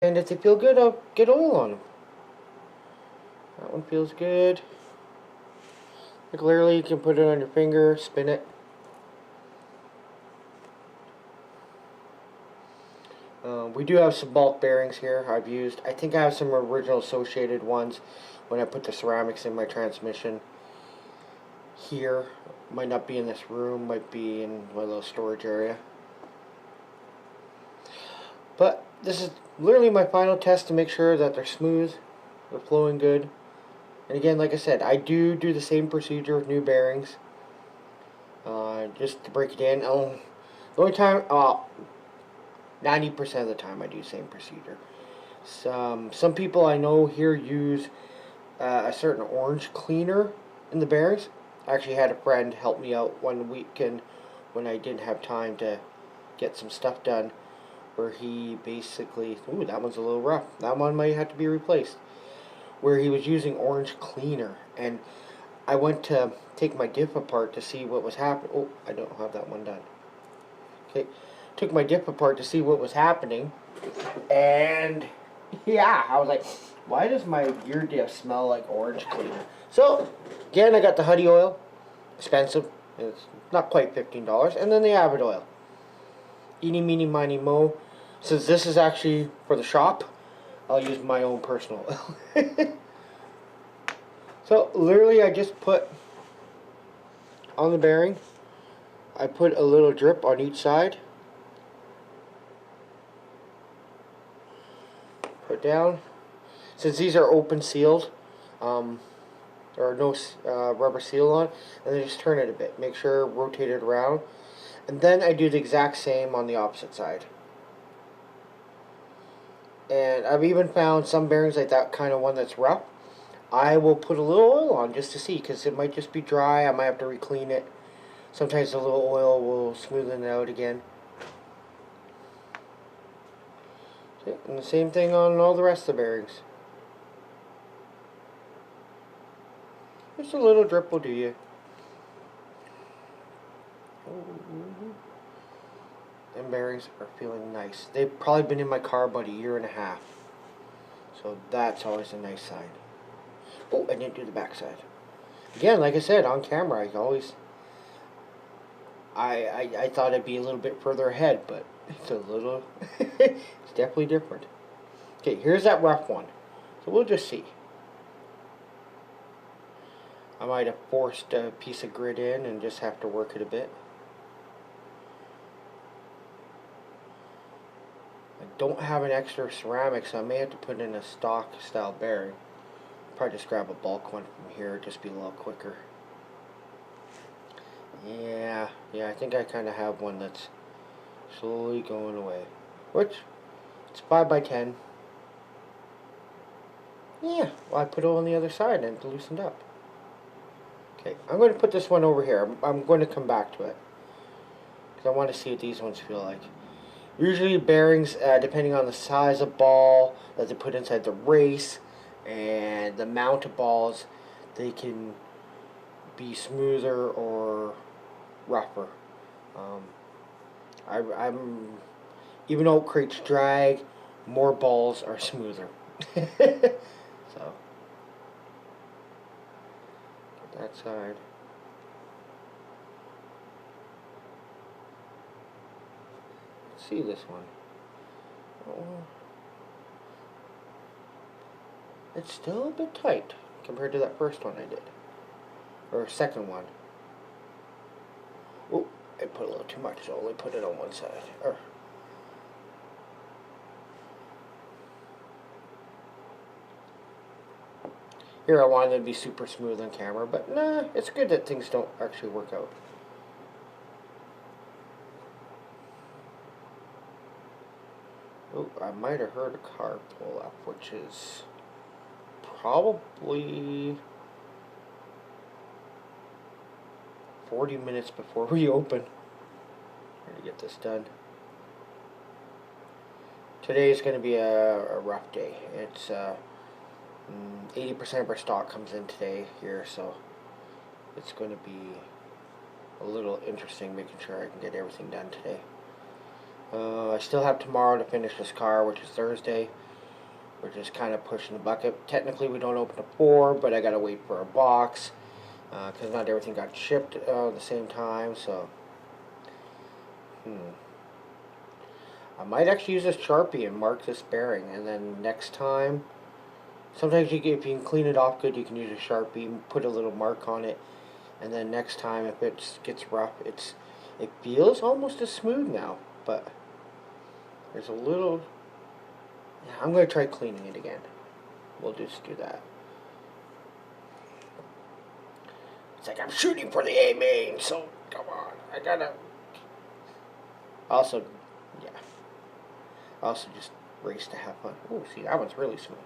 And if they feel good, I'll get oil on them. That one feels good. Like literally, you can put it on your finger, spin it. We do have some bulk bearings here I've used. I think I have some original associated ones when I put the ceramics in my transmission. Here, might not be in this room, might be in my little storage area. But this is literally my final test to make sure that they're smooth, they're flowing good. And again, like I said, I do the same procedure with new bearings. Just to break it in. The only time, 90% of the time I do the same procedure. Some people I know here use a certain orange cleaner in the bearings. I actually had a friend help me out one weekend when I didn't have time to get some stuff done, where he basically, ooh, that one's a little rough. That one might have to be replaced. Where he was using orange cleaner, and I went to take my diff apart to see what was happening. Oh, I don't have that one done. Okay, took my diff apart to see what was happening, and yeah, I was like, why does my gear diff smell like orange cleaner? So, again, I got the Huddy oil, expensive. It's not quite $15, and then the Avid oil. Eeny, meeny, miny, mo. Since this is actually for the shop, I'll use my own personal oil. So, literally, I just put on the bearing, I put a little drip on each side. Put down. Since these are open sealed, there are no rubber seal on, and then just turn it a bit. Make sure rotate it around, and then I do the exact same on the opposite side. And I've even found some bearings like that kind of one that's rough. I will put a little oil on just to see, because it might just be dry. I might have to re-clean it. Sometimes a little oil will smoothen it out again. Okay, and the same thing on all the rest of the bearings. Just a little drip will do you. And bearings are feeling nice. They've probably been in my car about a year and a half. So that's always a nice sign. Oh, I didn't do the back side. Again, like I said, on camera, I thought I'd be a little bit further ahead, but it's a little, it's definitely different. Okay, here's that rough one. So we'll just see. I might have forced a piece of grit in and just have to work it a bit. I don't have an extra ceramic, so I may have to put in a stock style bearing. Probably just grab a bulk one from here, it'd just be a little quicker. Yeah, I think I kind of have one that's slowly going away. Which, it's 5x10. Yeah, well, I put it on the other side and it loosened up. Okay, I'm going to put this one over here. I'm going to come back to it, because I want to see what these ones feel like. Usually bearings, depending on the size of ball that they put inside the race and the amount of balls, they can be smoother or rougher. I'm even though it creates drag, more balls are smoother. So get that side. Let's see this one. Oh, it's still a bit tight compared to that first one I did, or second one. Oh, I put a little too much, so I'll only put it on one side. Here I wanted it to be super smooth on camera, but nah, it's good that things don't actually work out. Oh, I might have heard a car pull up, which is probably 40 minutes before we open. Trying to get this done. Today is going to be a rough day. It's 80% of our stock comes in today here, so it's going to be a little interesting making sure I can get everything done today. I still have tomorrow to finish this car, which is Thursday. We're just kind of pushing the bucket. Technically, we don't open the 4, but I gotta wait for a box because not everything got shipped at the same time. So, I might actually use a Sharpie and mark this bearing, and then next time, sometimes if you can clean it off good, you can use a Sharpie and put a little mark on it, and then next time if it gets rough, it feels almost as smooth now, but there's a little. Yeah, I'm gonna try cleaning it again. We'll just do that. It's like I'm shooting for the A main, so come on, I gotta. Also, yeah. Also just race to have fun. Oh, see, that one's really smooth.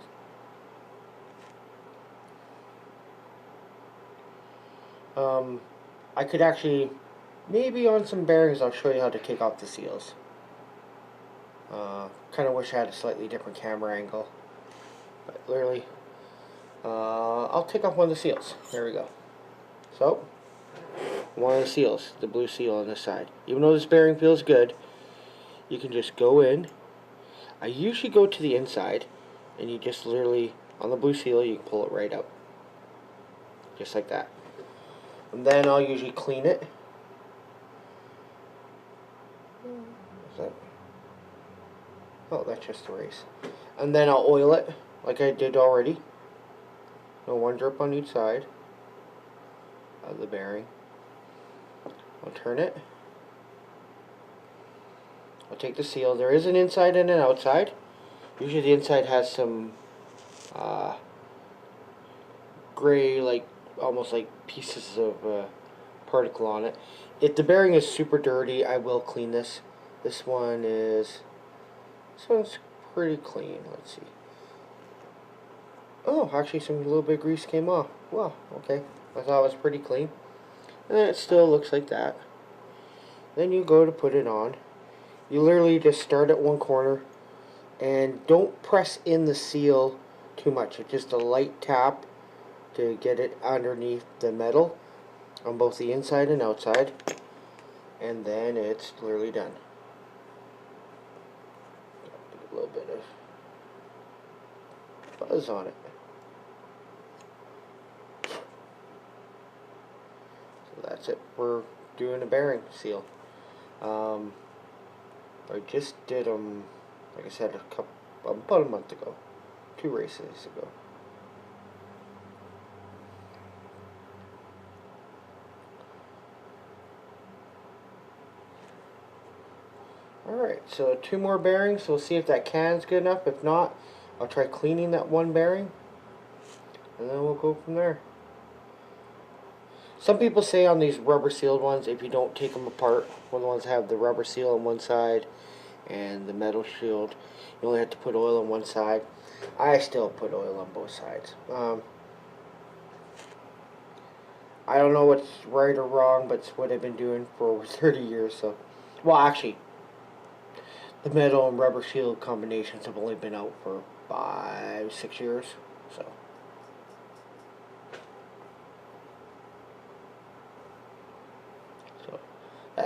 I could actually, maybe on some bearings, I'll show you how to take off the seals. Kind of wish I had a slightly different camera angle, but literally, I'll take off one of the seals. There we go. So, one of the seals, the blue seal on this side. Even though this bearing feels good, you can just go in. I usually go to the inside, and you just literally, on the blue seal, you can pull it right out. Just like that. And then I'll usually clean it. Oh, that's just the race. And then I'll oil it, like I did already. No, one drip on each side of the bearing. I'll turn it. I'll take the seal. There is an inside and an outside. Usually the inside has some gray, like almost like pieces of particle on it. If the bearing is super dirty, I will clean this. This one's pretty clean. Let's see. Oh, actually some little bit of grease came off. Well, okay. I thought it was pretty clean. And then it still looks like that. Then you go to put it on. You literally just start at one corner and don't press in the seal too much. It's just a light tap to get it underneath the metal on both the inside and outside, and then it's literally done. Put a little bit of buzz on it. So that's it. We're doing a bearing seal. I just did them, like I said, about a month ago, 2 races ago. Alright, so 2 more bearings. We'll see if that can's good enough. If not, I'll try cleaning that one bearing, and then we'll go from there. Some people say on these rubber sealed ones, if you don't take them apart, when the ones have the rubber seal on one side and the metal shield, you only have to put oil on one side. I still put oil on both sides. I don't know what's right or wrong, but it's what I've been doing for over 30 years. So, well, actually, the metal and rubber shield combinations have only been out for 5-6 years. So.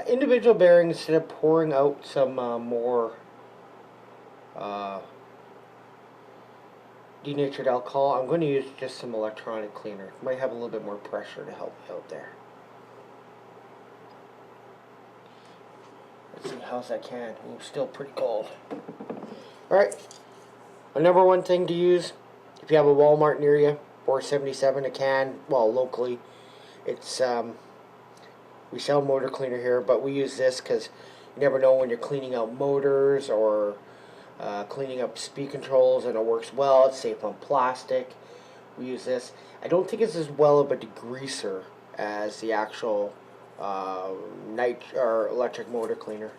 Individual bearings, instead of pouring out some more denatured alcohol, I'm going to use just some electronic cleaner. It might have a little bit more pressure to help me out there. Let's see, how's that can? Ooh, still pretty cold. Alright, a number one thing to use, if you have a Walmart near you, $4.77 a can, well, locally, it's we sell motor cleaner here, but we use this because you never know when you're cleaning out motors or cleaning up speed controls, and it works well. It's safe on plastic. We use this. I don't think it's as well of a degreaser as the actual or electric motor cleaner.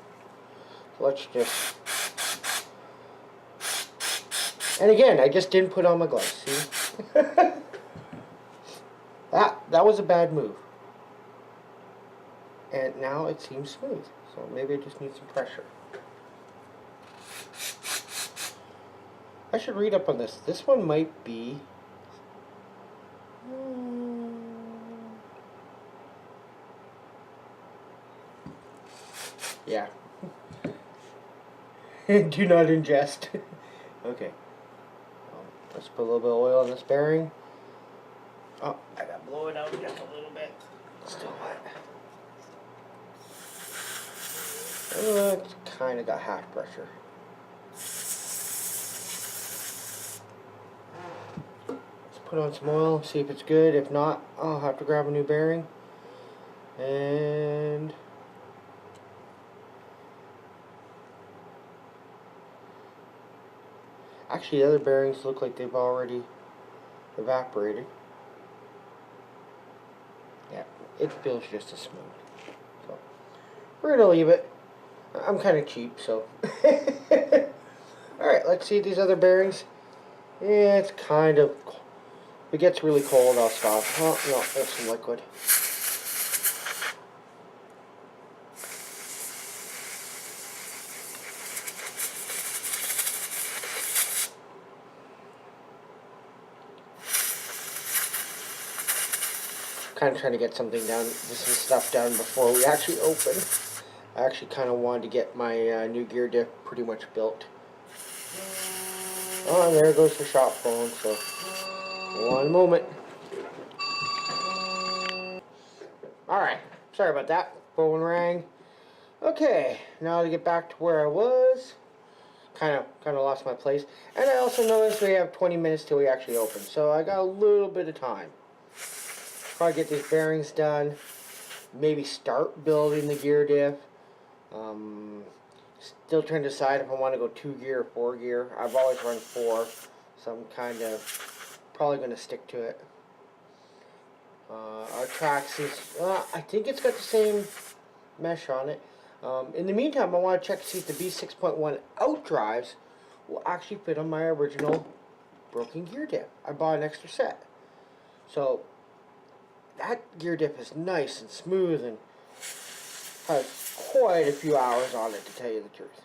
So let's just. And again, I just didn't put on my gloves. See, that was a bad move. And now it seems smooth, so maybe I just need some pressure. I should read up on this. This one might be... yeah. Do not ingest. Okay. Let's put a little bit of oil in this bearing. Oh, I gotta blow it out just a little bit. It's still wet. It's kind of got half pressure. Let's put on some oil, see if it's good. If not, I'll have to grab a new bearing. And actually, the other bearings look like they've already evaporated. Yeah, it feels just as smooth. So we're gonna leave it. I'm kind of cheap, so. Alright, let's see these other bearings. Yeah, it's kind of. If it gets really cold, I'll stop. Oh, no, there's some liquid. Kind of trying to get some stuff done before we actually open. I actually kind of wanted to get my new gear diff pretty much built. Oh, and there goes the shop phone, so one moment. Alright, sorry about that. Phone rang. Okay, now to get back to where I was. Kind of lost my place. And I also noticed we have 20 minutes till we actually open, so I got a little bit of time. Probably get these bearings done. Maybe start building the gear diff. Still trying to decide if I want to go 2 gear or 4 gear. I've always run 4, so I'm kind of probably going to stick to it. Our tracks is, I think it's got the same mesh on it. In the meantime, I want to check to see if the B6.1 out drives will actually fit on my original broken gear diff. I bought an extra set. So that gear diff is nice and smooth and has quite a few hours on it, to tell you the truth.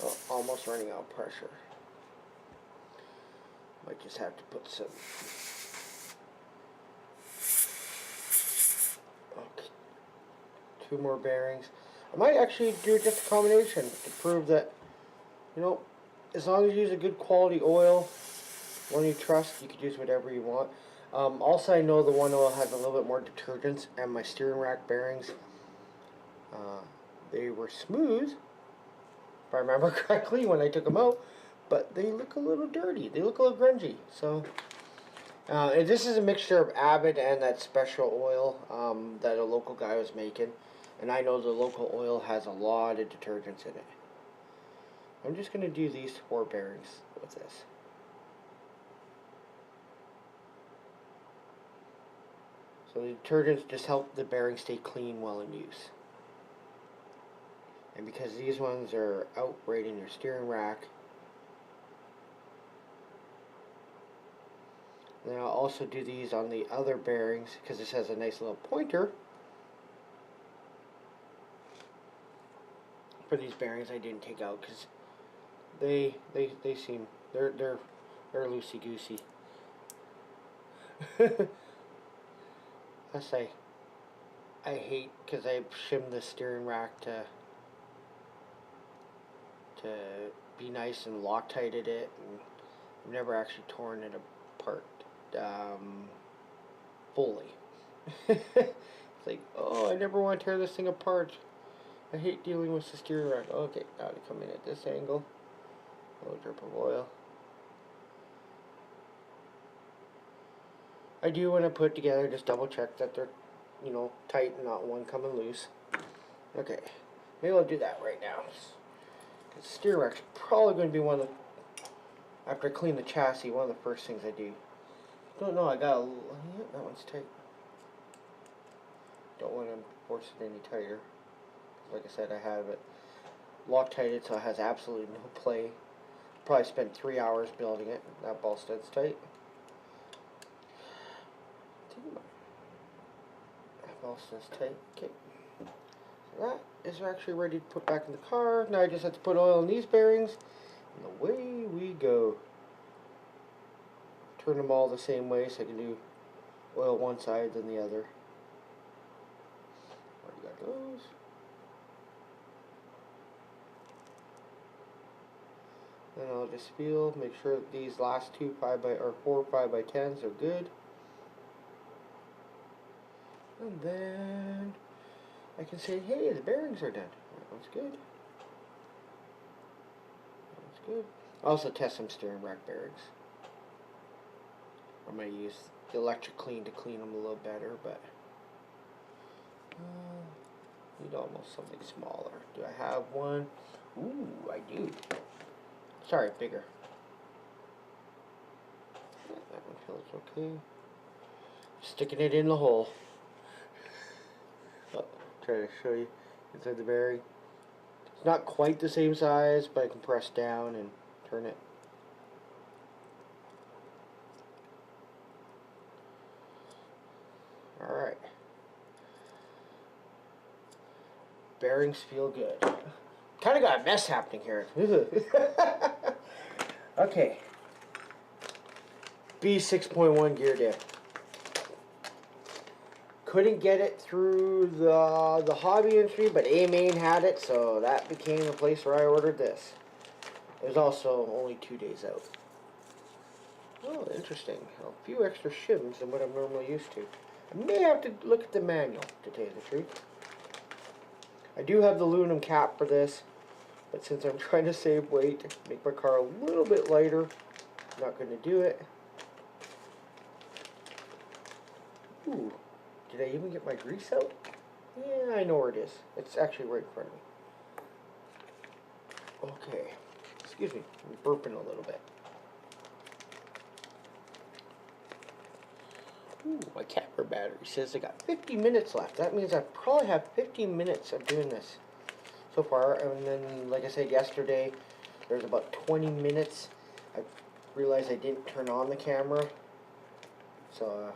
Oh, almost running out of pressure. Might just have to put some. Okay. 2 more bearings. I might actually do just a combination to prove that, you know, as long as you use a good quality oil, one you trust, you can use whatever you want. Also, I know the one oil has a little bit more detergents, and my steering rack bearings, they were smooth, if I remember correctly, when I took them out, but they look a little dirty. They look a little grungy. So, and this is a mixture of Abbott and that special oil that a local guy was making, and I know the local oil has a lot of detergents in it. I'm just going to do these 4 bearings with this. So the detergents just help the bearing stay clean while in use. And because these ones are out right in your steering rack, then I'll also do these on the other bearings because this has a nice little pointer. For these bearings I didn't take out because they seem they're loosey goosey. I hate because I shimmed the steering rack to be nice and Loctited it, and I've never actually torn it apart fully. It's like, oh, I never want to tear this thing apart. I hate dealing with the steering rack. Okay, now to come in at this angle. A little drip of oil. I do want to put together, just double check that they're, you know, tight and not one coming loose. Okay, maybe I'll do that right now. The steering rack's probably going to be one of the, after I clean the chassis, one of the first things I do. Don't know, I got a, yeah, that one's tight. Don't want to force it any tighter. Like I said, I have it Loctited, so it has absolutely no play. Probably spent 3 hours building it. That ball stud's tight. That ball stud's tight. Okay. So that is actually ready to put back in the car. Now I just have to put oil in these bearings, and away we go. Turn them all the same way so I can do oil one side then the other. Already got those. Then I'll just feel, make sure that these last two 4 5x10s are good. And then I can say, hey, the bearings are done. That one's good. That one's good. I'll also test some steering rack bearings. I'm going to use the electric clean to clean them a little better, but need almost something smaller. Do I have one? Ooh, I do. Sorry, bigger. Yeah, that one feels okay. Sticking it in the hole. Oh, try to show you inside the bearing. It's not quite the same size, but I can press down and turn it. Alright. Bearings feel good. Kind of got a mess happening here. Okay. B6.1 gear diff. Couldn't get it through the hobby industry, but A-Main had it, so that became the place where I ordered this. It was also only 2 days out. Oh, interesting. A few extra shims than what I'm normally used to. I may have to look at the manual, to tell you the truth. I do have the aluminum cap for this, but since I'm trying to save weight, make my car a little bit lighter, I'm not going to do it. Ooh, did I even get my grease out? Yeah, I know where it is. It's actually right in front of me. Okay, excuse me, I'm burping a little bit. Ooh, my camera battery says I got 50 minutes left. That means I probably have 15 minutes of doing this so far. And then, like I said yesterday, there's about 20 minutes. I realized I didn't turn on the camera. So,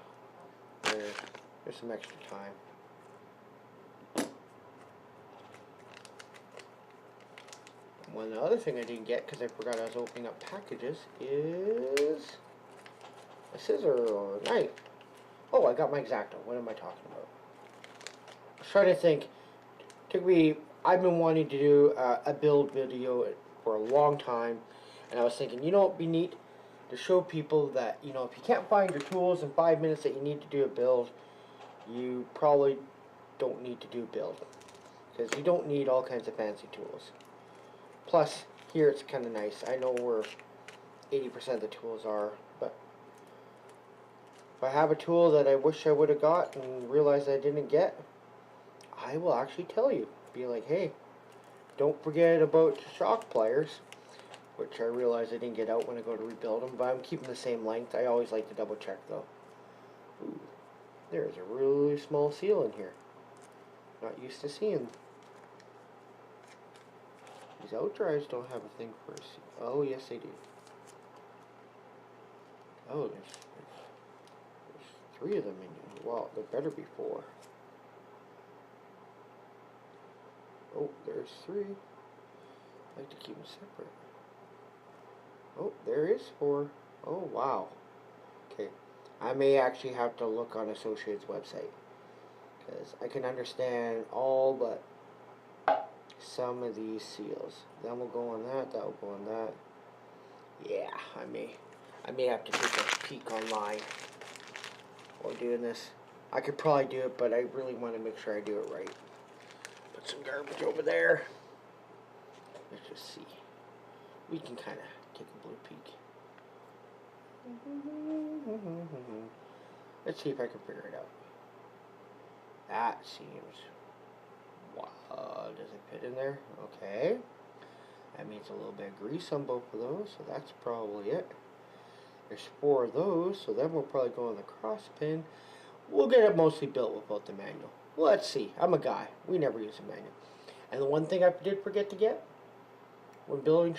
there's some extra time. One other thing I didn't get, because I forgot I was opening up packages, is a scissor or a knife. Oh, I got my X-Acto. What am I talking about? I was trying to think. I've been wanting to do a build video for a long time, and I was thinking, you know, it'd be neat to show people that, you know, if you can't find your tools in 5 minutes that you need to do a build, you probably don't need to do a build, because you don't need all kinds of fancy tools. Plus, here it's kind of nice. I know where 80% of the tools are, but if I have a tool that I wish I would have got and realized I didn't get, I will actually tell you. Be like, hey, don't forget about shock pliers, which I realized I didn't get out when I go to rebuild them, but I'm keeping the same length. I always like to double check though. Ooh, there's a really small seal in here. Not used to seeing. These out drives don't have a thing for a seal. Oh, yes they do. Oh, there's 3 of them in here. Well, there better be 4. Oh, there's 3. I like to keep them separate. Oh, there is 4. Oh, wow. Okay. I may actually have to look on Associates' website, because I can understand all but some of these seals. That will go on that, that will go on that. Yeah, I may have to take a peek online while doing this. I could probably do it, but I really want to make sure I do it right. Put some garbage over there. Let's just see. We can kind of take a blue peek. Let's see if I can figure it out. That seems... Wow, does it fit in there? Okay. That means a little bit of grease on both of those, so that's probably it. There's 4 of those, so then we'll probably go on the cross pin. We'll get it mostly built without the manual. Let's see. I'm a guy. We never use a manual. And the one thing I did forget to get when building...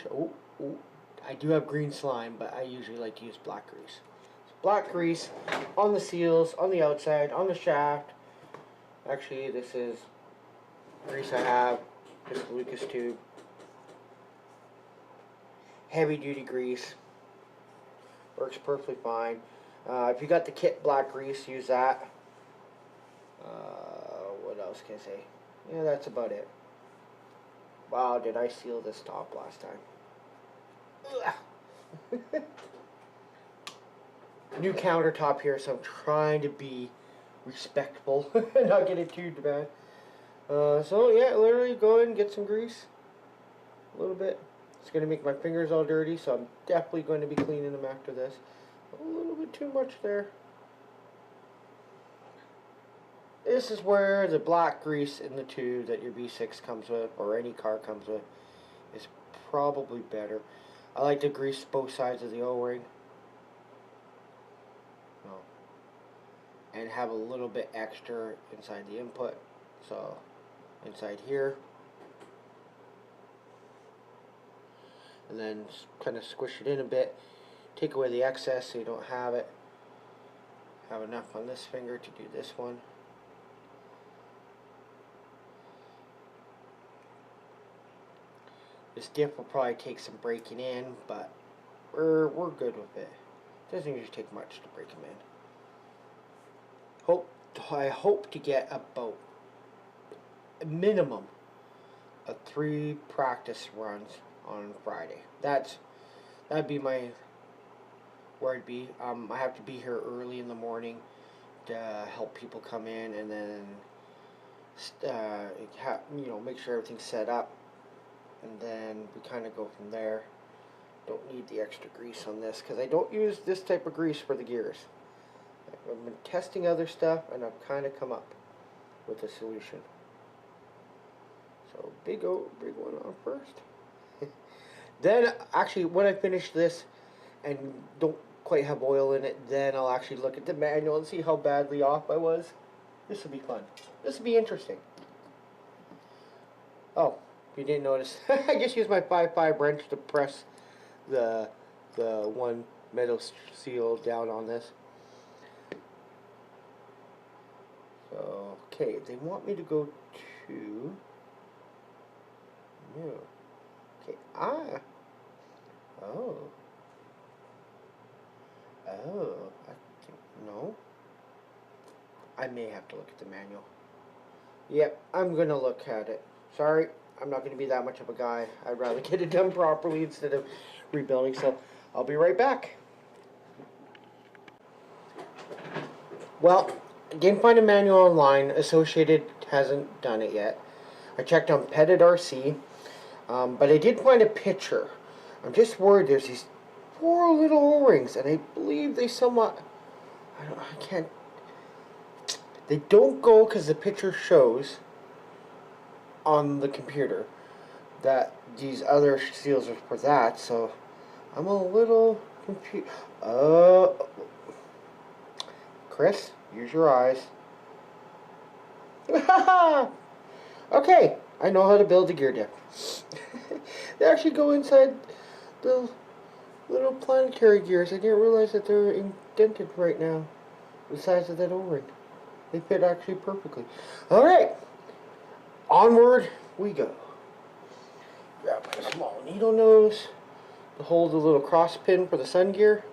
I do have green slime, but I usually like to use black grease. So black grease on the seals, on the outside, on the shaft. Actually, this is grease I have. Just Lucas tube. Heavy duty grease. Works perfectly fine. If you got the kit black grease, use that. What else can I say? Yeah, that's about it. Wow, did I seal this top last time. New countertop here, so I'm trying to be respectful and not get it too bad. So yeah, literally go ahead and get some grease. A little bit. It's going to make my fingers all dirty, so I'm definitely going to be cleaning them after this. A little bit too much there. This is where the black grease in the tube that your V6 comes with, or any car comes with, is probably better. I like to grease both sides of the O-ring. Oh. And have a little bit extra inside the input. So, inside here. And then kind of squish it in a bit. Take away the excess so you don't have it. Have enough on this finger to do this one. This diff will probably take some breaking in, but we're good with it. Doesn't usually take much to break them in. I hope to get about a minimum of 3 practice runs on Friday. That'd be my where I'd be. I have to be here early in the morning to help people come in, and then make sure everything's set up, and then we kind of go from there. Don't need the extra grease on this because I don't use this type of grease for the gears. I've been testing other stuff, and I've kind of come up with a solution. So big one on first. Then actually, when I finish this and don't quite have oil in it, then I'll actually look at the manual and see how badly off I was. This will be fun. This will be interesting. Oh, if you didn't notice, I just used my 5.5 wrench to press the one metal seal down on this. So, okay, they want me to go to... No. Okay, oh. No. I may have to look at the manual. Yep, I'm going to look at it. Sorry, I'm not going to be that much of a guy. I'd rather get it done properly instead of rebuilding, so I'll be right back. Well, I didn't find a manual online. Associated hasn't done it yet. I checked on Pettit RC, but I did find a picture. I'm just worried there's these 4 little O-rings, and I believe they somewhat... I can't... They don't go because the picture shows on the computer that these other seals are for that, so I'm a little confused. Chris, use your eyes. Okay, I know how to build a gear diff. They actually go inside the little planetary gears. I didn't realize that they're indented right now. The size of that O-ring. They fit actually perfectly. Alright, onward we go. Grab my small needle nose to hold the little cross pin for the sun gear.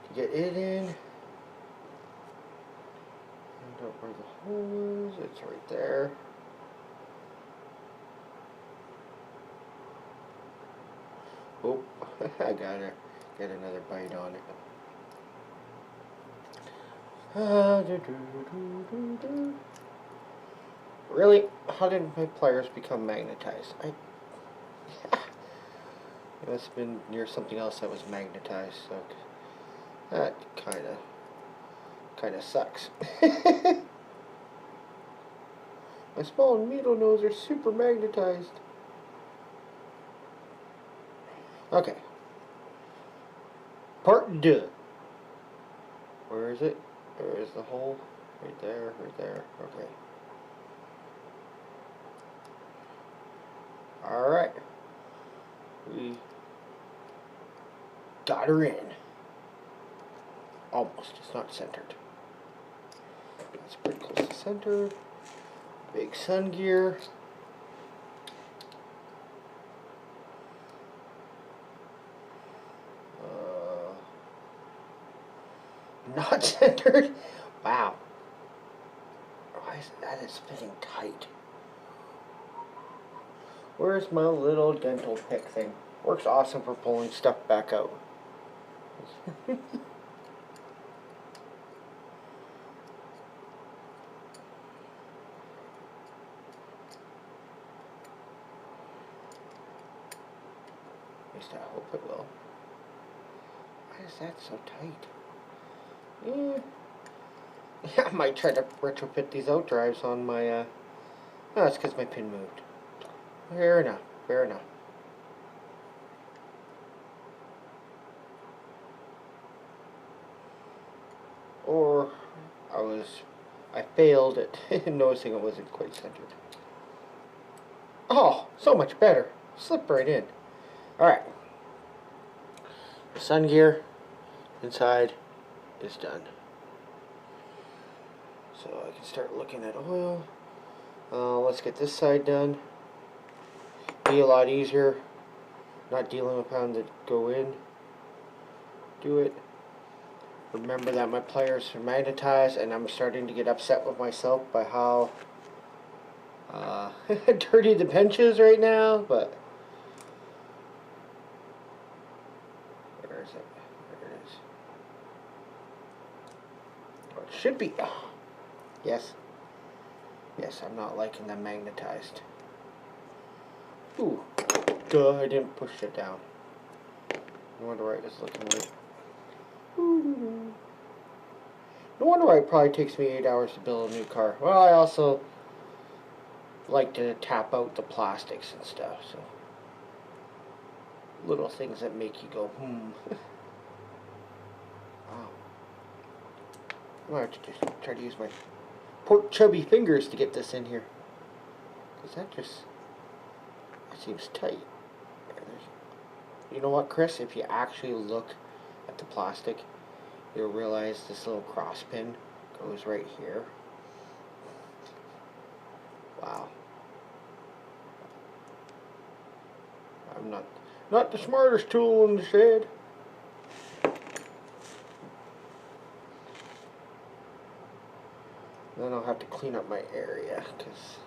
To get it in. Find out where the hole is. It's right there. Oh, I gotta get another bite on it. Really? How did my pliers become magnetized? It must have been near something else that was magnetized, so that kinda sucks. My small needle nose are super magnetized. Okay. Part 2. Where is it? Where is the hole? Right there, right there. Okay. Alright. We got her in. Almost. It's not centered. That's pretty close to center. Big sun gear. Not centered. Wow. Why is that? Is fitting tight. Where's my little dental pick thing? Works awesome for pulling stuff back out. At least I hope it will. Why is that so tight? Yeah, I might try to retrofit these out drives on my, no, it's because my pin moved. Fair enough, fair enough. Or I failed at noticing it wasn't quite centered. Oh, so much better. Slip right in. Alright. The sun gear inside is done. So I can start looking at oil. Let's get this side done. Be a lot easier. Not dealing with having to go in. Do it. Remember that my pliers are magnetized, and I'm starting to get upset with myself by how dirty the bench is right now, but where is it? There it is. Oh, it should be. Oh. Yes. Yes, I'm not liking them magnetized. Ooh. Duh, I didn't push it down. No wonder why it's looking weird. No wonder why it probably takes me 8 hours to build a new car. Well, I also like to tap out the plastics and stuff, so little things that make you go, Wow. I'm gonna have to just try to use my pork chubby fingers to get this in here. Cause that seems tight. You know what, Chris? If you actually look at the plastic, you'll realize this little cross pin goes right here. Wow. I'm not the smartest tool in the shed. Then I'll have to clean up my area, because,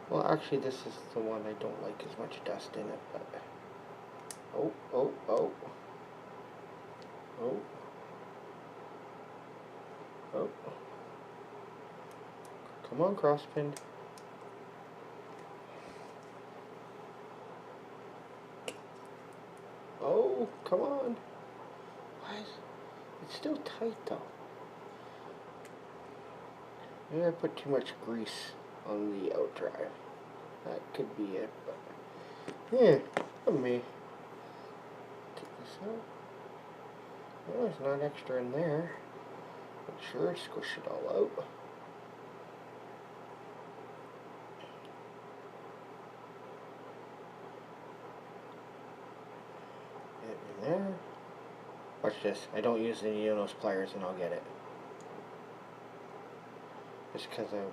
well, actually this is the one I don't like as much dust in it, but, oh. Come on, crosspin. Oh, come on. Why is it's still tight though? Maybe I put too much grease on the out drive. That could be it, but yeah, let me take this out. Well, there's not extra in there. But sure, squish it all out. Get it in there. Watch this. I don't use any of those pliers and I'll get it. Just because I'm...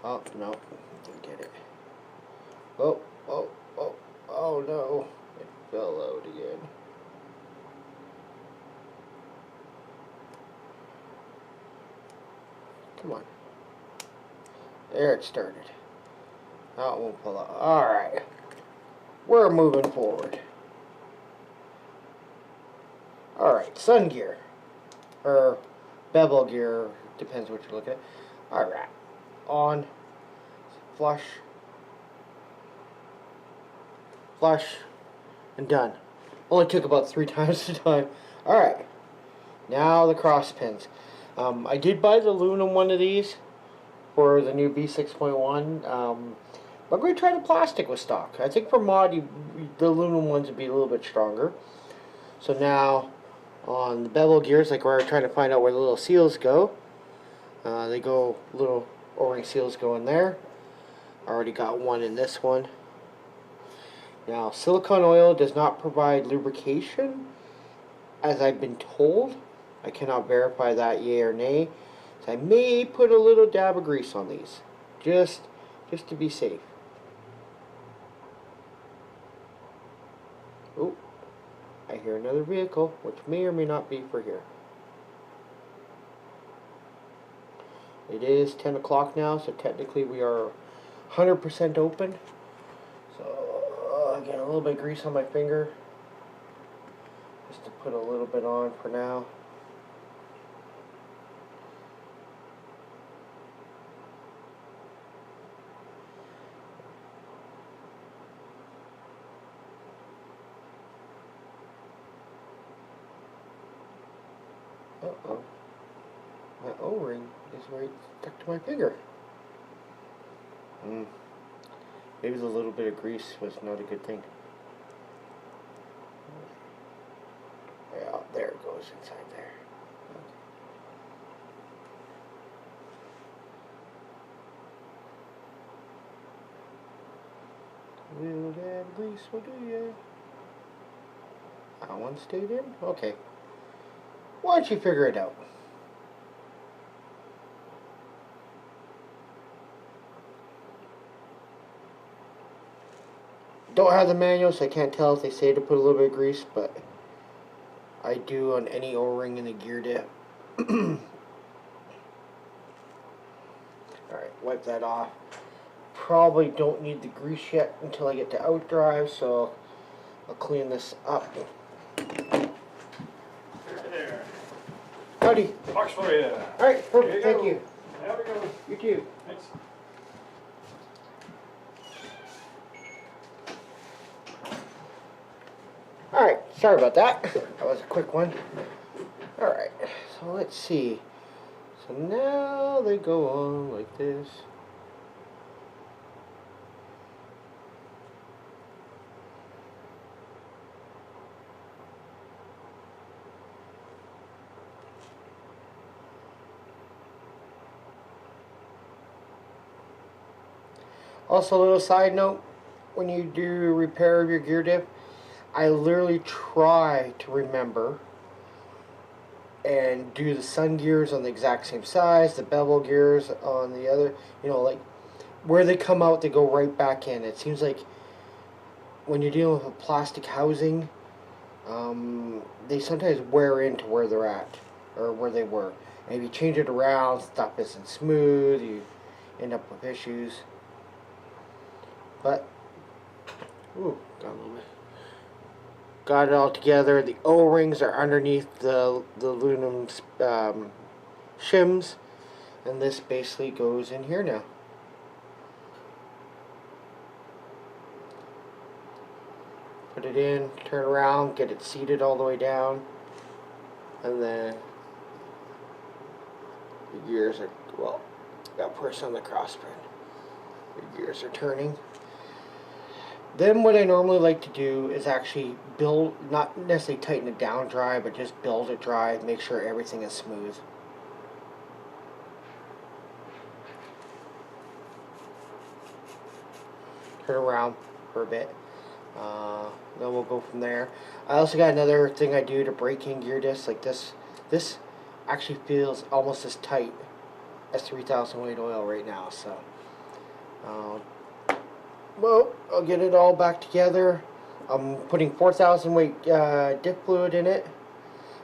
Oh, no. Didn't get it. Oh no. It fell out again. Come on. There it started. Now it won't pull out. Alright. We're moving forward. Alright, sun gear. Or bevel gear. Depends what you're looking at. Alright. On. Flush. Flush. And done. Only took about 3 times the time. Alright. Now the cross pins. I did buy the aluminum one of these for the new B6.1. I'm going to try the plastic with stock. I think for mod, the aluminum ones would be a little bit stronger. So now, on the bevel gears, like where I'm trying to find out where the little seals go, they go, little O-ring seals go in there. I already got one in this one. Now, silicone oil does not provide lubrication, as I've been told. I cannot verify that yay or nay. So I may put a little dab of grease on these, just to be safe. Oh, I hear another vehicle, which may or may not be for here. It is 10 o'clock now, so technically we are 100% open. So I get a little bit of grease on my finger, just to put a little bit on for now. Uh-oh. My O-ring is right stuck to my finger. Maybe the little bit of grease was not a good thing. Yeah, there it goes inside there. Little bit of grease will do ya. That one stayed in? Okay. Why don't you figure it out? Don't have the manual, so I can't tell if they say to put a little bit of grease, but I do on any O-ring in the gear dip. Alright, wipe that off. Probably don't need the grease yet until I get to outdrive, so I'll clean this up. There. Howdy. Box for you. Alright, perfect, thank you. There we go. You too. Thanks. Alright, sorry about that. That was a quick one. Alright, so let's see. So now they go on like this. Also, a little side note, when you do repair of your gear diff, I literally try to remember and do the sun gears on the exact same size, the bevel gears on the other, you know, like where they come out, they go right back in. It seems like when you're dealing with a plastic housing, they sometimes wear into where they're at, or where they were. And if you change it around, stuff isn't smooth, you end up with issues. But, ooh, got a little bit. Got it all together. The O-rings are underneath the aluminum shims, and this basically goes in here now. Put it in, turn around, get it seated all the way down, and then the gears are, well, got press on the crosspin. The gears are turning. Then what I normally like to do is actually build, not necessarily tighten it down dry, but just build it dry, make sure everything is smooth. Turn around for a bit. Then we'll go from there. I also got another thing I do to break in gear discs like this. This actually feels almost as tight as 3,000 weight oil right now, so well, I'll get it all back together. I'm putting 4,000 weight dip fluid in it,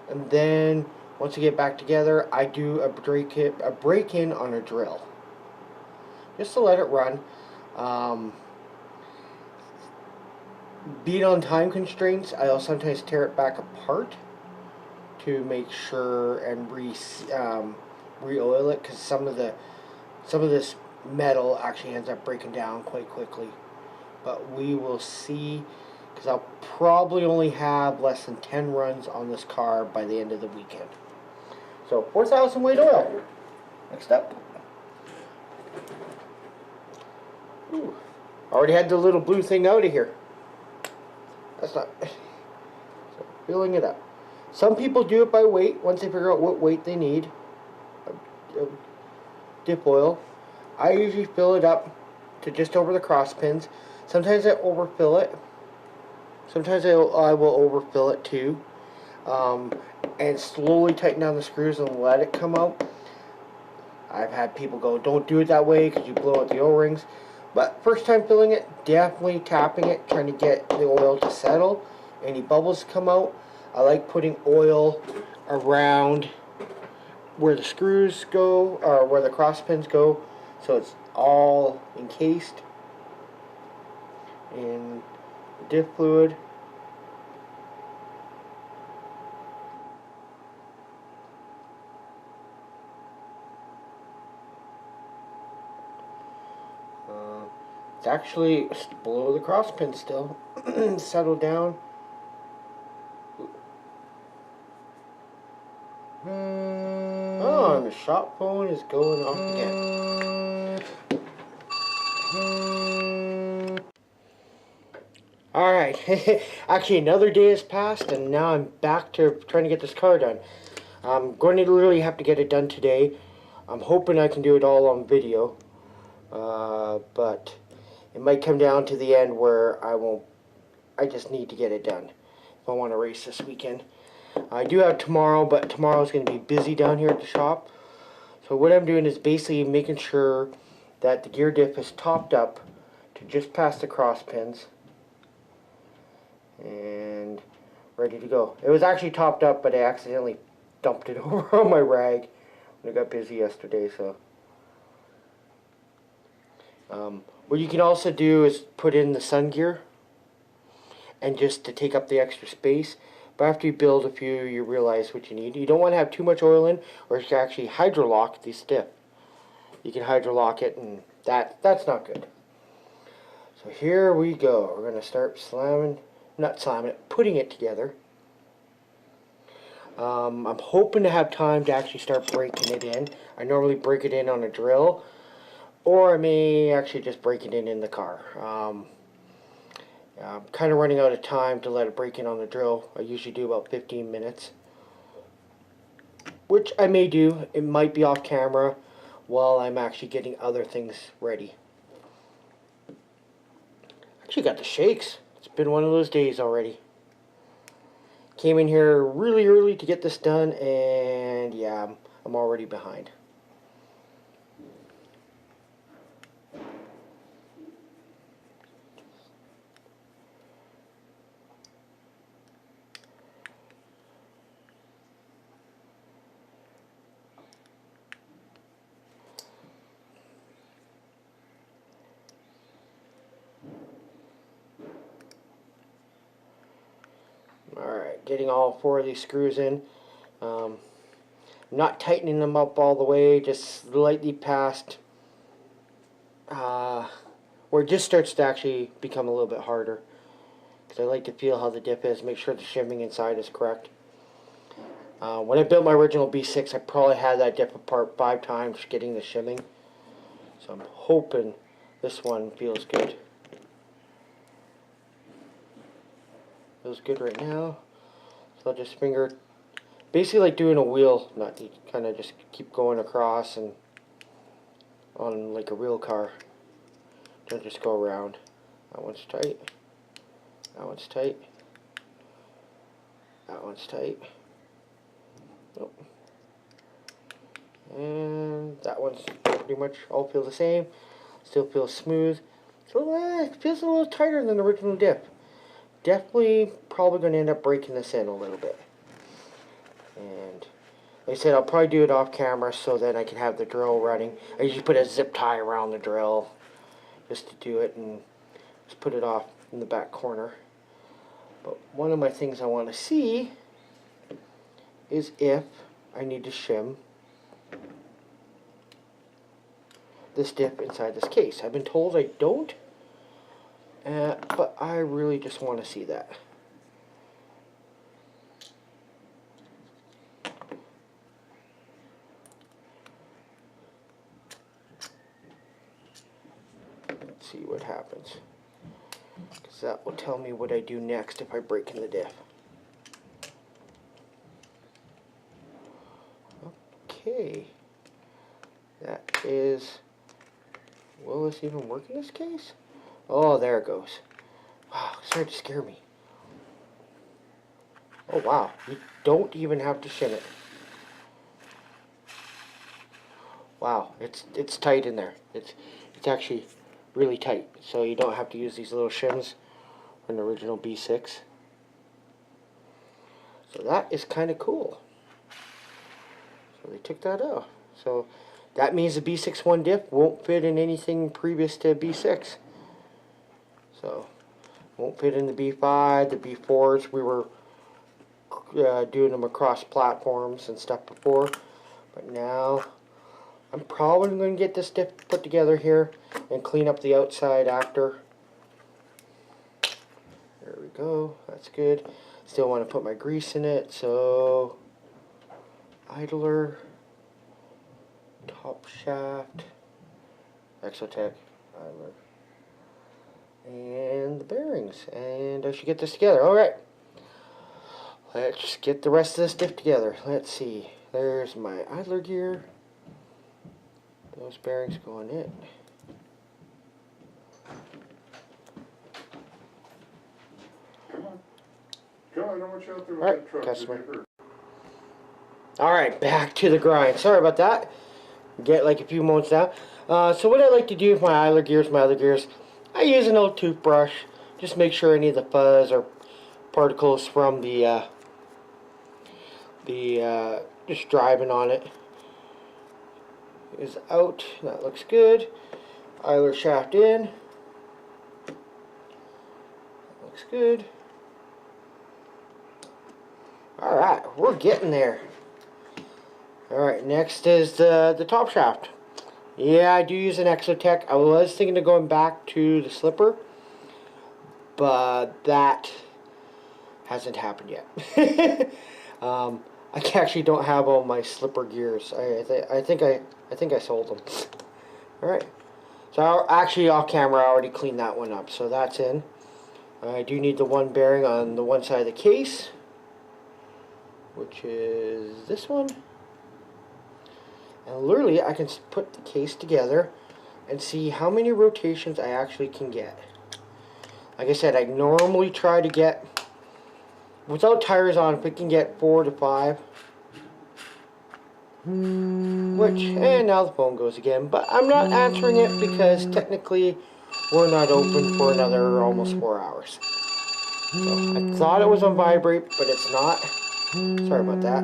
and then once I get back together, I do a break-in on a drill, just to let it run. Being on time constraints, I'll sometimes tear it back apart to make sure and re-oil it, because some of this metal actually ends up breaking down quite quickly. But we will see, because I'll probably only have less than 10 runs on this car by the end of the weekend. So 4,000 weight oil. Next up. Ooh, already had the little blue thing out of here. That's not. So filling it up. Some people do it by weight once they figure out what weight they need of dip oil. I usually fill it up to just over the cross pins. Sometimes I overfill it. Sometimes I will overfill it too. And slowly tighten down the screws and let it come out. I've had people go, don't do it that way because you blow out the O-rings. But first time filling it, definitely tapping it, trying to get the oil to settle. Any bubbles come out. I like putting oil around where the screws go, or where the cross pins go, so it's all encased in diff fluid. It's actually below the cross pin still. Settle down. Oh, and the shop phone is going off again. Alright, actually another day has passed and now I'm back to trying to get this car done. I'm going to literally have to get it done today. I'm hoping I can do it all on video. But it might come down to the end where I just need to get it done if I want to race this weekend. I do have tomorrow, but tomorrow's going to be busy down here at the shop. So what I'm doing is basically making sure that the gear diff is topped up to just past the cross pins and ready to go. It was actually topped up, but I accidentally dumped it over on my rag when it got busy yesterday. So what you can also do is put in the sun gear and just to take up the extra space. But after you build a few, you realize what you need. You don't want to have too much oil in, or you can actually hydrolock the stiff. You can hydrolock it, and that's not good. So here we go. We're going to start putting it together. I'm hoping to have time to actually start breaking it in. I normally break it in on a drill, or I may actually just break it in the car. I'm kind of running out of time to let it break in on the drill. I usually do about 15 minutes. Which I may do. It might be off camera while I'm actually getting other things ready. Actually got the shakes. It's been one of those days already. Came in here really early to get this done, and yeah, I'm already behind. Alright, getting all 4 of these screws in. I'm not tightening them up all the way, just slightly past where it just starts to actually become a little bit harder. Because I like to feel how the dip is, make sure the shimming inside is correct. When I built my original B6, I probably had that dip apart 5 times getting the shimming. So I'm hoping this one feels good. Feels good right now. So I'll just finger, basically like doing a wheel nut. You kind of just keep going across and on like a real car. Don't just go around. That one's tight. That one's tight. That one's tight. Nope. And that one's pretty much all feel the same. Still feels smooth. So it feels a little tighter than the original dip. Definitely probably going to end up breaking this in a little bit. And like I said, I'll probably do it off camera so then I can have the drill running. I usually put a zip tie around the drill just to do it and just put it off in the back corner. But one of my things I want to see is if I need to shim this dip inside this case. I've been told I don't. But I really just want to see that. Let's see what happens. Because that will tell me what I do next if I break in the diff. Okay. That is... Will this even work in this case? Oh, there it goes. Wow, it started to scare me. Oh, wow. You don't even have to shim it. Wow, it's tight in there. It's actually really tight. So you don't have to use these little shims on the original B6. So that is kind of cool. So they took that out. So That means the B61 diff won't fit in anything previous to B6. So, won't fit in the B5, the B4s. We were doing them across platforms and stuff before. But now, I'm probably going to get this diff put together here and clean up the outside after. There we go. That's good. Still want to put my grease in it, so idler, top shaft, Exotech, idler, and the bearings. And I should get this together. Alright. Let's get the rest of this diff together. Let's see. There's my idler gear. Those bearings going in. Come on. Come on, I don't want you out there with Alright, that truck. customer. You'll get hurt. Alright, back to the grind. Sorry about that. Get like a few moments down. So what I like to do with my idler gears, I use an old toothbrush. Just make sure any of the fuzz or particles from the just driving on it is out. That looks good. Idler shaft in. Looks good. Alright, we're getting there. Alright, next is the top shaft. Yeah, I do use an Exotech. I was thinking of going back to the slipper, but that hasn't happened yet. I actually don't have all my slipper gears. I think I sold them. Alright. So actually off camera I already cleaned that one up, so that's in. I do need the one bearing on the one side of the case, which is this one. And literally I can put the case together and see how many rotations I actually can get. Like I said, I normally try to get, without tires on, if we can get 4 to 5. Which, and now the phone goes again, but I'm not answering it because technically we're not open for another almost 4 hours. So I thought it was on vibrate, but it's not. Sorry about that.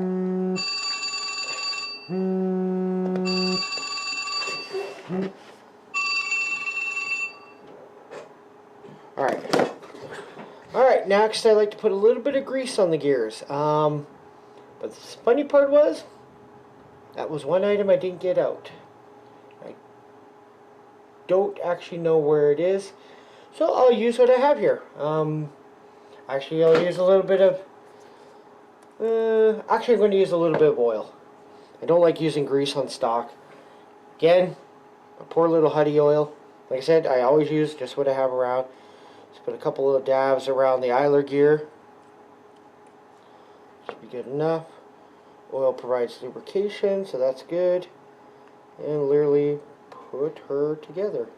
Alright, next I like to put a little bit of grease on the gears. But the funny part was, that was one item I didn't get out. I don't actually know where it is, so I'll use what I have here. Actually I'll use a little bit of, actually I'm going to use a little bit of oil. I don't like using grease on stock. Again, a poor little Huddy oil. Like I said, I always use just what I have around. Just put a couple little dabs around the idler gear. Should be good enough. Oil provides lubrication, so that's good. And literally put her together.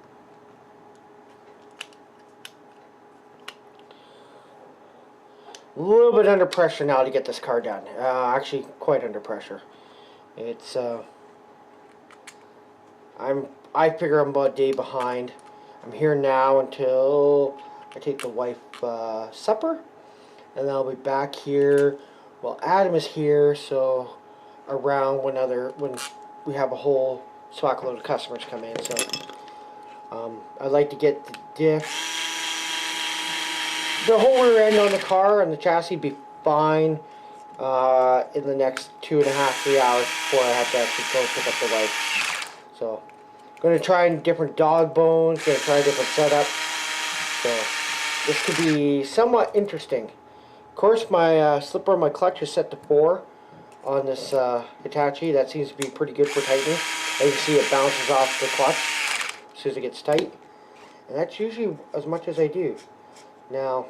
A little bit under pressure now to get this car done. Actually, quite under pressure. It's I figure I'm about a day behind. I'm here now until I take the wife supper, and then I'll be back here. Well, Adam is here, so around when we have a whole swag load of customers come in. So I'd like to get the diff, the whole rear end on the car and the chassis be fine in the next 2.5 3 hours before I have to actually go pick up the wife. So I'm going to try different dog bones, going to try a different setup. So this could be somewhat interesting. Of course, my slipper on my clutch is set to 4 on this Hitachi. That seems to be pretty good for tightening. As you can see, it bounces off the clutch as soon as it gets tight. And that's usually as much as I do. Now,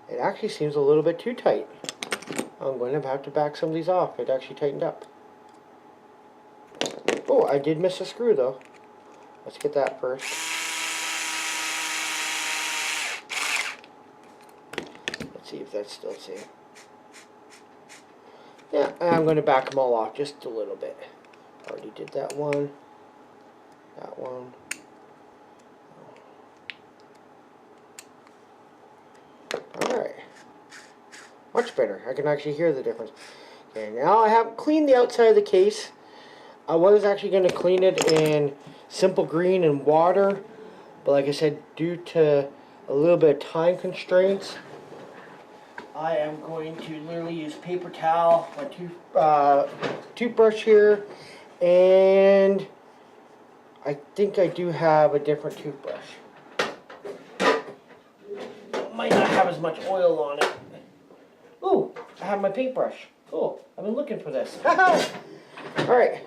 it actually seems a little bit too tight. I'm going to have to back some of these off. It actually tightened up. Oh, I did miss a screw though. Let's get that first. Let's see if that's still the same. Yeah, I'm going to back them all off just a little bit. Already did that one. That one. Alright. Much better. I can actually hear the difference. Okay, now I have cleaned the outside of the case. I was actually going to clean it in simple green and water, but like I said, due to a little bit of time constraints, I am going to literally use paper towel, my toothbrush here, and I think I do have a different toothbrush. Might not have as much oil on it. Ooh, I have my paintbrush. Cool, I've been looking for this. Alright.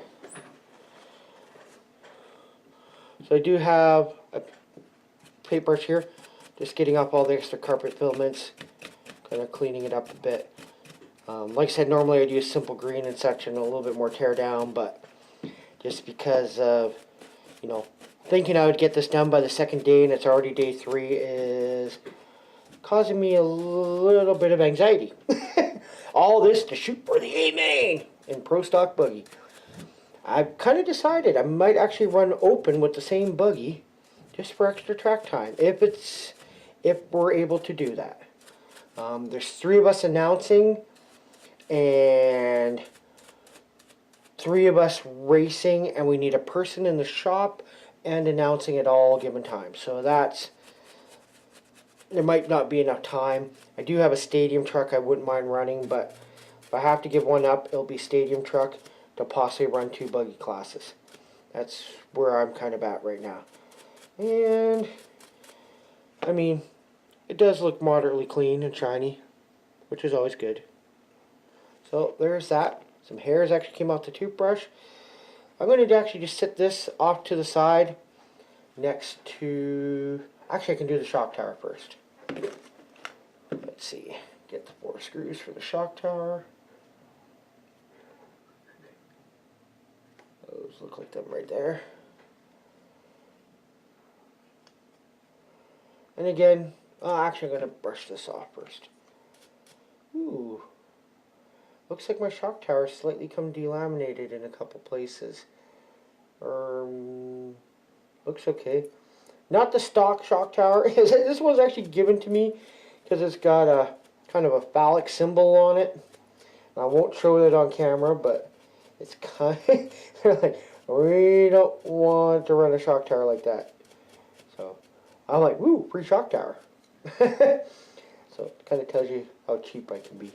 So I do have a paintbrush here, just getting up all the extra carpet filaments, kind of cleaning it up a bit. Like I said, normally I'd use simple green and such and a little bit more tear down, but just because of, you know, thinking I would get this done by the second day and it's already day 3 is causing me a little bit of anxiety. All this to shoot for the A main in Pro Stock Buggy. I've kind of decided I might actually run open with the same buggy just for extra track time if we're able to do that. There's 3 of us announcing and 3 of us racing, and we need a person in the shop and announcing at all given time. So there might not be enough time. I do have a stadium truck I wouldn't mind running, but if I have to give one up, it'll be stadium truck to possibly run 2 buggy classes. That's where I'm kind of at right now. And I mean, it does look moderately clean and shiny, which is always good. So there's that. Some hairs actually came off the toothbrush. I'm going to actually just sit this off to the side next to... Actually, I can do the shock tower first. Let's see. Get the 4 screws for the shock tower. Those look like them right there. And again, actually I'm going to brush this off first. Ooh. Looks like my shock tower slightly come delaminated in a couple places. Looks okay. Not the stock shock tower. This was actually given to me because it's got a kind of a phallic symbol on it. I won't show it on camera, but it's kind of they're like, we don't want to run a shock tower like that. So I'm like, woo, free shock tower. So it kind of tells you how cheap I can be.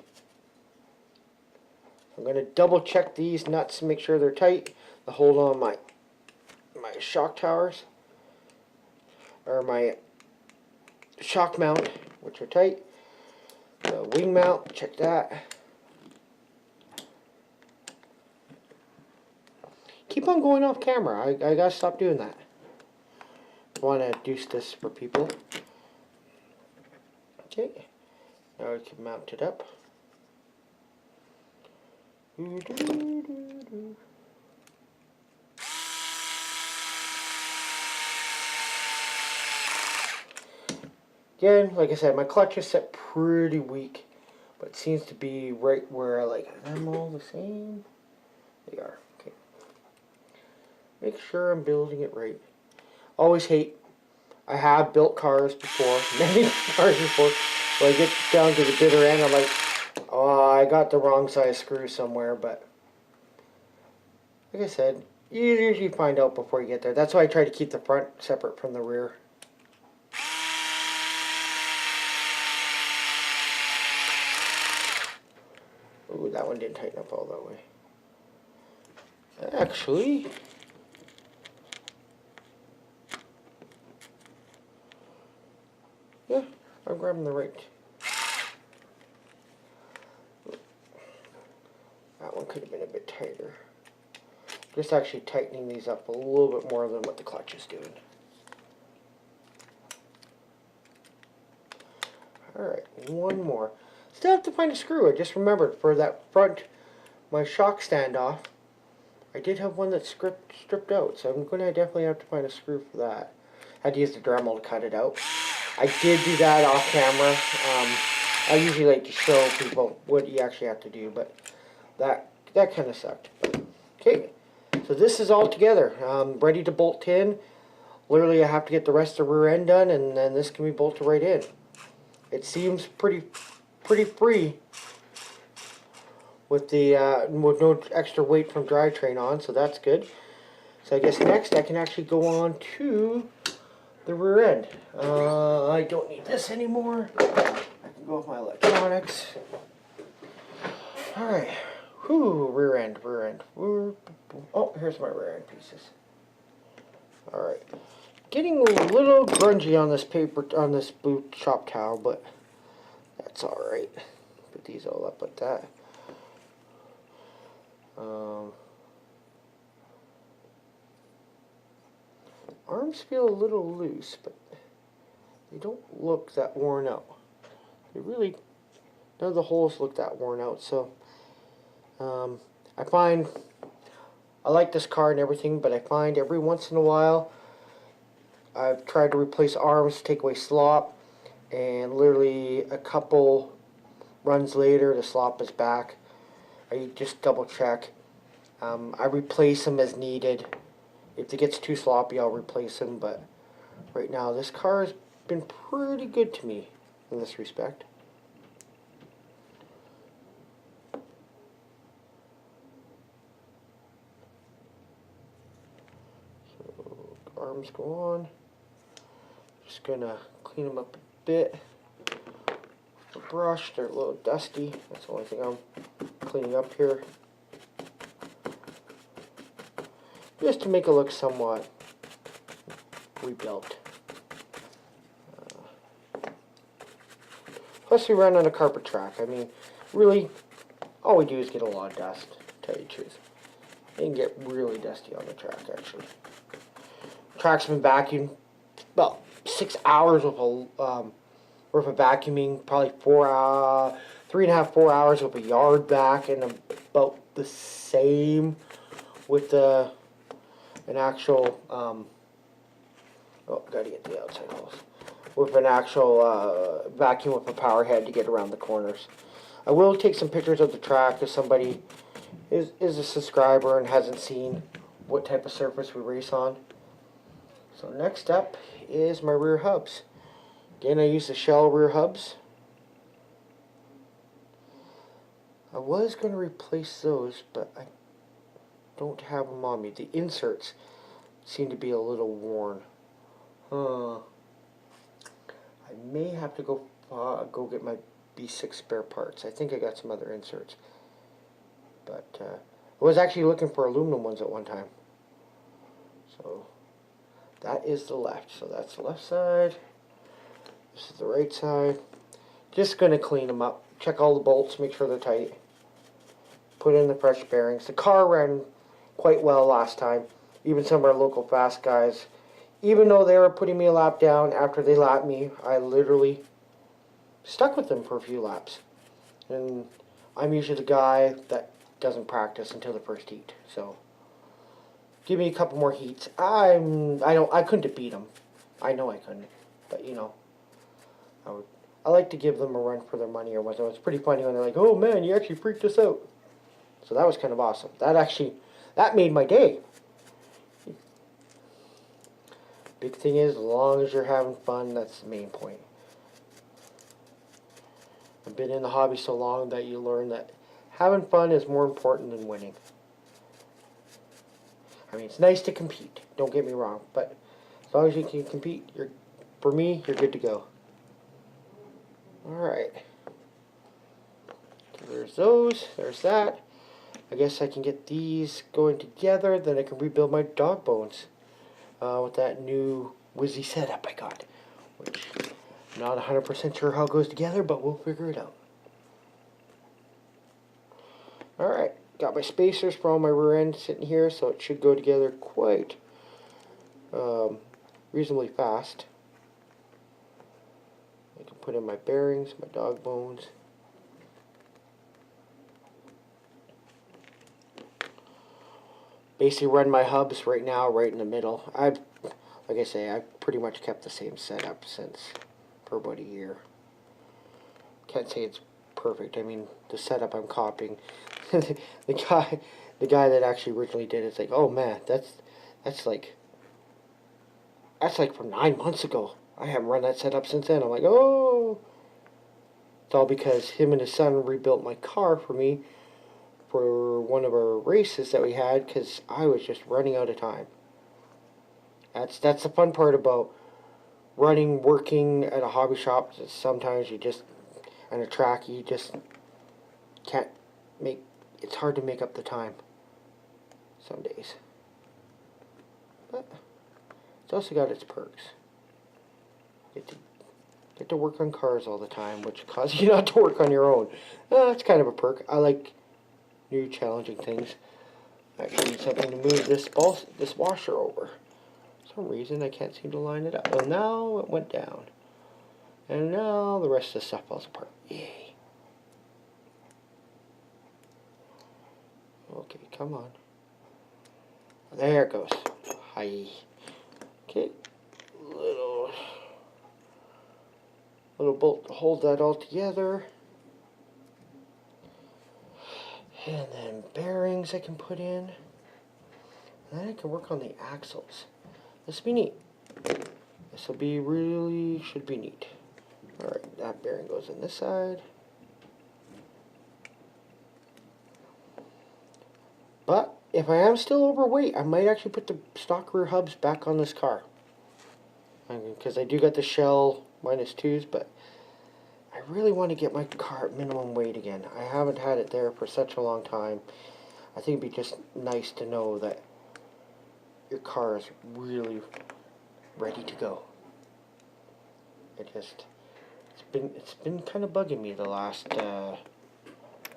I'm going to double check these nuts to make sure they're tight to hold on my shock towers, or my shock mount, which are tight. The wing mount, check that. Keep on going off camera. I gotta stop doing that. I want to deuce this for people. Okay, now we can mount it up. Again, like I said, my clutch is set pretty weak, but it seems to be right where, like, are them all the same? They are. Okay. Make sure I'm building it right. Always hate. I have built cars before, many cars before. When I get down to the bitter end, I'm like, oh, I got the wrong size screw somewhere, but like I said, you usually find out before you get there. That's why I try to keep the front separate from the rear. Ooh, that one didn't tighten up all that way. Actually, yeah, I'm grabbing the right. That one could have been a bit tighter. Just actually tightening these up a little bit more than what the clutch is doing. Alright, one more. Still have to find a screw. I just remembered for that front, my shock standoff, I did have one that's stripped out, so I'm going to definitely have to find a screw for that. I had to use the Dremel to cut it out. I did do that off camera. I usually like to show people what you actually have to do, but that kind of sucked. Okay, so this is all together. Ready to bolt in. Literally, I have to get the rest of the rear end done, and then this can be bolted right in. It seems pretty free, with no extra weight from drivetrain on, so that's good. So I guess next I can actually go on to the rear end. I don't need this anymore. I can go with my electronics. Alright. Whew, rear end. Oh, here's my rear end pieces. Alright. Getting a little grungy on this boot shop towel, but that's alright. Put these all up like that. Arms feel a little loose, but they don't look that worn out. They really, none of the holes look that worn out. So I find I like this car and everything, but I find every once in a while I've tried to replace arms to take away slop, and literally a couple runs later the slop is back. I just double check. I replace them as needed. If it gets too sloppy, I'll replace them, but right now this car has been pretty good to me in this respect. So arms go on. Just gonna clean them up a bit with a brush. They're a little dusty. That's the only thing I'm cleaning up here, just to make it look somewhat rebuilt. Plus we run on a carpet track. I mean, really, all we do is get a lot of dust, to tell you the truth. It can get really dusty on the track, actually. Track's been vacuumed about 6 hours worth of vacuuming, probably 3.5, 4 hours with a yard back, and about the same with an actual, gotta get the outside holes. With an actual vacuum with a power head to get around the corners. I will take some pictures of the track if somebody is a subscriber and hasn't seen what type of surface we race on. So next up is my rear hubs. Again, I use the Shell rear hubs. I was going to replace those, but I don't have them on me. The inserts seem to be a little worn. I may have to go get my B6 spare parts. I think I got some other inserts. But I was actually looking for aluminum ones at one time. So that is the left. So that's the left side. This is the right side. Just going to clean them up. Check all the bolts, make sure they're tight. Put in the fresh bearings. The car ran quite well last time. Even some of our local fast guys, even though they were putting me a lap down, after they lapped me, I literally stuck with them for a few laps. And I'm usually the guy that doesn't practice until the first heat. So give me a couple more heats. I couldn't beat them. I know I couldn't. But you know, I like to give them a run for their money or whatever. It's pretty funny when they're like, "Oh man, you actually freaked us out." So that was kind of awesome. That made my day. Big thing is, as long as you're having fun, that's the main point. I've been in the hobby so long that you learn that having fun is more important than winning. I mean, it's nice to compete, don't get me wrong, but as long as you can compete, for me, you're good to go. Alright. So there's those, there's that. I guess I can get these going together, then I can rebuild my dog bones. With that new Wizzy setup I got, which I'm not 100% sure how it goes together, but we'll figure it out. Alright, got my spacers for all my rear end sitting here, so it should go together quite reasonably fast. I can put in my bearings, my dog bones. Basically run my hubs right now right in the middle. Like I say, I've pretty much kept the same setup for about a year. Can't say it's perfect. I mean, the setup I'm copying. the guy that actually originally did it's like, oh man, that's like from 9 months ago. I haven't run that setup since then. I'm like, oh. It's all because him and his son rebuilt my car for me for one of our races that we had because I was just running out of time. That's the fun part about running, working at a hobby shop. Sometimes you just, on a track, you just can't make, it's hard to make up the time some days. But it's also got its perks. Get to work on cars all the time, which causes you not to work on your own. It's kind of a perk. I like new challenging things. I actually need something to move this washer over. For some reason I can't seem to line it up. Well, now it went down. And now the rest of the stuff falls apart. Yay. Okay, come on. There it goes. Hi. Okay. Little bolt to hold that all together. And then bearings I can put in. And then I can work on the axles. This will be neat. This will be really, should be neat. Alright, that bearing goes in this side. But if I am still overweight, I might actually put the stock rear hubs back on this car. Because I do got the shell -2s, but I really want to get my car at minimum weight again. I haven't had it there for such a long time. I think it'd be just nice to know that your car is really ready to go. It's been kind of bugging me the last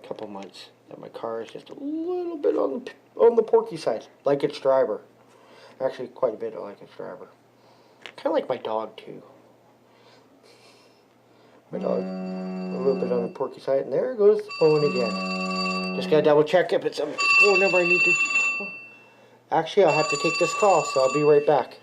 couple months that my car is just a little bit on the porky side, like its driver. Actually, quite a bit like its driver. Kind of like my dog too. My dog, a little bit on the porky side, and there goes the phone again. Just gotta double check if it's a phone number I need to. Actually, I'll have to take this call, so I'll be right back.